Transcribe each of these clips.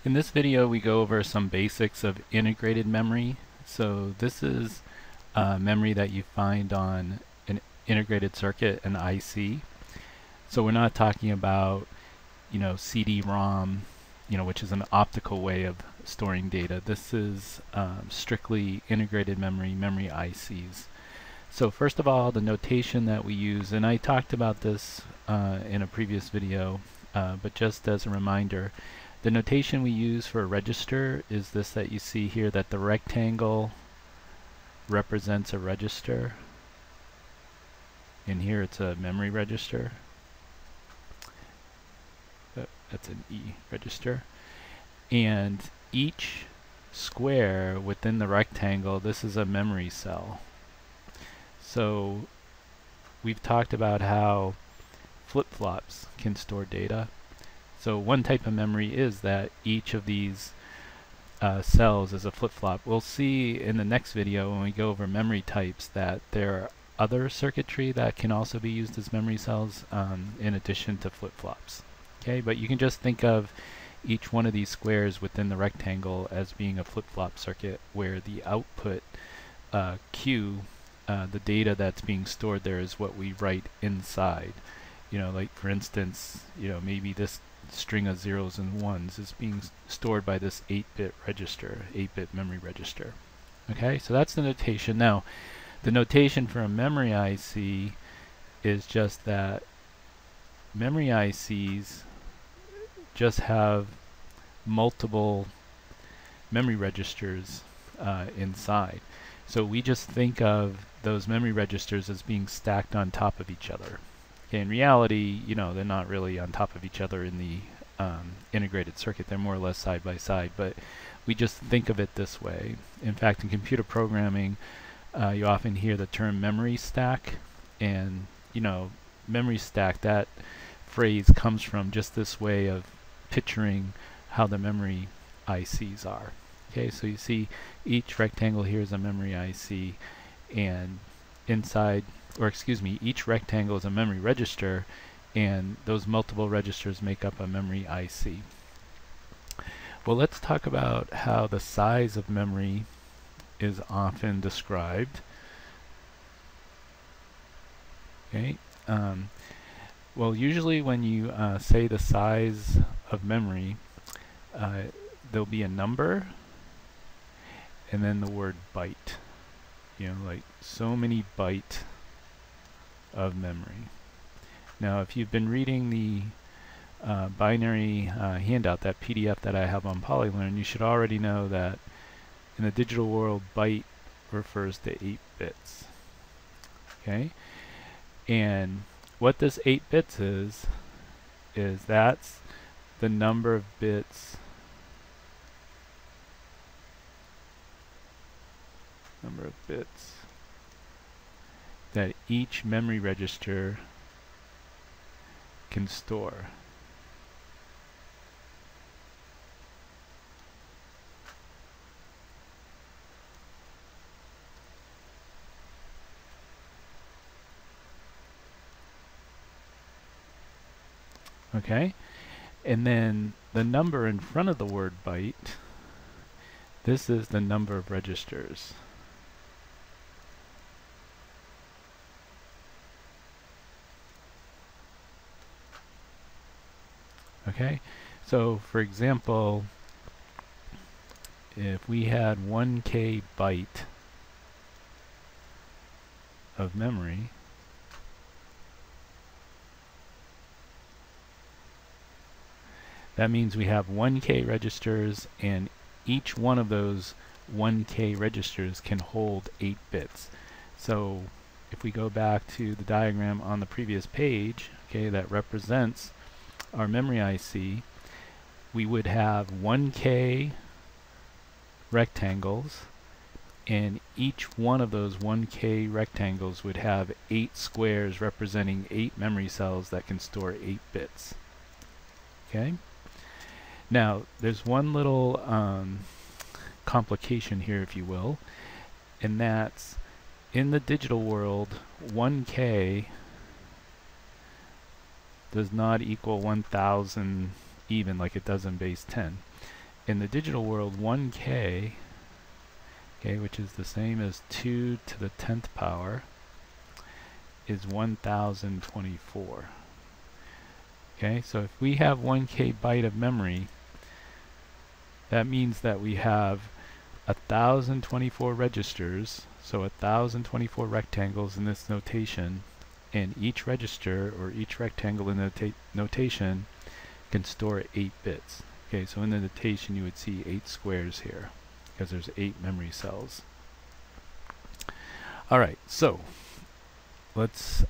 In this video we go over some basics of integrated memory. So this is memory that you find on an integrated circuit, an IC. So we're not talking about, CD-ROM, which is an optical way of storing data. This is strictly integrated memory ICs. So first of all, the notation that we use, and I talked about this in a previous video, but just as a reminder, the notation we use for a register is this that you see here, that the rectangle represents a register. And here it's a memory register. That's an E register. And each square within the rectangle, this is a memory cell. So we've talked about how flip-flops can store data. So one type of memory is that each of these cells is a flip-flop. We'll see in the next video when we go over memory types that there are other circuitry that can also be used as memory cells in addition to flip-flops. Okay, but you can just think of each one of these squares within the rectangle as being a flip-flop circuit where the output Q, the data that's being stored there, is what we write inside. Like for instance, maybe this string of zeros and ones is being stored by this 8-bit register, 8-bit memory register. Okay, so that's the notation. Now, the notation for a memory IC is just that memory ICs just have multiple memory registers inside. So we just think of those memory registers as being stacked on top of each other. Okay, in reality, they're not really on top of each other in the integrated circuit. They're more or less side by side, but we just think of it this way. In fact, in computer programming, you often hear the term memory stack, and memory stack, that phrase comes from just this way of picturing how the memory ICs are. Okay, so you see each rectangle here is a memory IC, and inside, or excuse me, each rectangle is a memory register, and those multiple registers make up a memory IC. Well, let's talk about how the size of memory is often described. Okay. Well, usually when you say the size of memory, there'll be a number and then the word byte. Like so many byte of memory. Now, if you've been reading the binary handout, that PDF that I have on PolyLearn, you should already know that in the digital world, byte refers to 8 bits. Okay? And what this 8 bits is that's the number of bits that each memory register can store. Okay, and then the number in front of the word byte, this is the number of registers. Okay, so for example, if we had 1K byte of memory, that means we have 1K registers, and each one of those 1K registers can hold 8 bits. So if we go back to the diagram on the previous page, okay, that represents our memory IC, we would have 1K rectangles, and each one of those 1K rectangles would have 8 squares representing 8 memory cells that can store 8 bits. Okay? Now, there's one little complication here, if you will, and that's in the digital world, 1K does not equal 1000 even like it does in base 10. in the digital world, 1K, okay, which is the same as 2 to the 10th power, is 1024. Okay, so if we have 1K byte of memory, that means that we have 1024 registers, so 1024 rectangles in this notation, and each register or each rectangle in the notation can store 8 bits. Okay, so in the notation you would see 8 squares here because there's 8 memory cells. Alright, so let's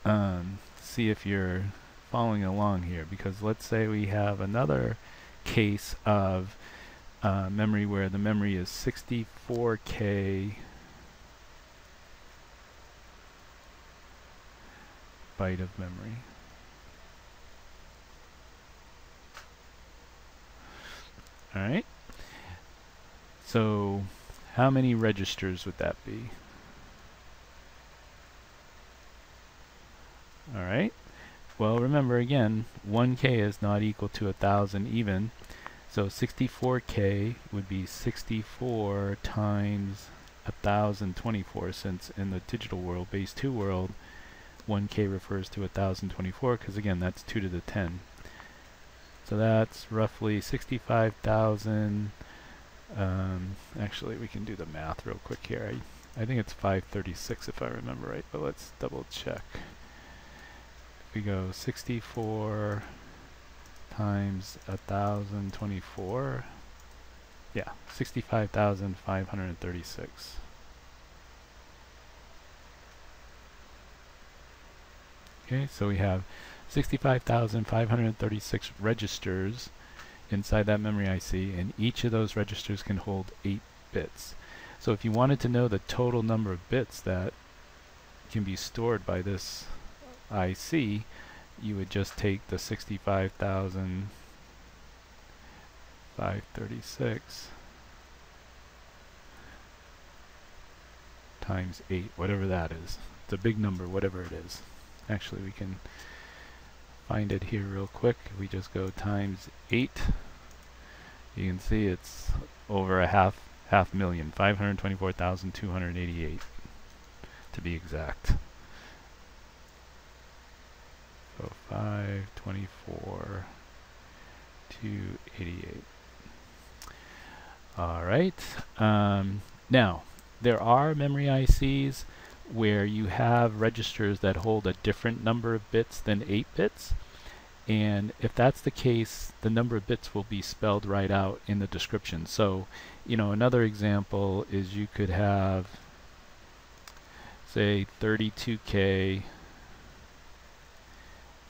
see if you're following along here, because let's say we have another case of memory where the memory is 64K byte of memory. Alright, so how many registers would that be? Alright, well remember again, 1K is not equal to 1000 even, so 64K would be 64 times 1024, since in the digital world, base 2 world, 1K refers to 1024, because again that's 2 to the 10. So that's roughly 65,000. Actually, we can do the math real quick here. I think it's 536 if I remember right, but let's double check. If we go 64 times 1024, yeah, 65,536. Okay, so we have 65,536 registers inside that memory IC, and each of those registers can hold 8 bits. So if you wanted to know the total number of bits that can be stored by this IC, you would just take the 65,536 times 8, whatever that is. It's a big number, whatever it is. Actually, we can find it here real quick. We just go times 8. You can see it's over a half million, 524,288 to be exact. So 524,288. All right. Now there are memory ICs where you have registers that hold a different number of bits than 8 bits, and if that's the case, the number of bits will be spelled right out in the description. So, you know, another example is you could have, say, 32K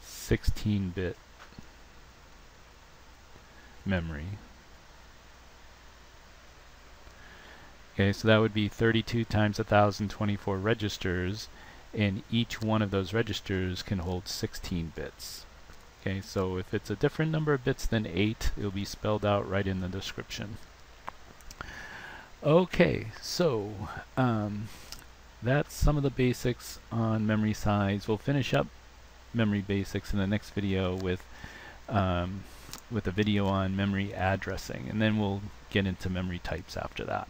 16-bit memory. Okay, so that would be 32 times 1024 registers, and each one of those registers can hold 16 bits. Okay, so if it's a different number of bits than 8, it'll be spelled out right in the description. Okay, so that's some of the basics on memory size. We'll finish up memory basics in the next video with a video on memory addressing, and then we'll get into memory types after that.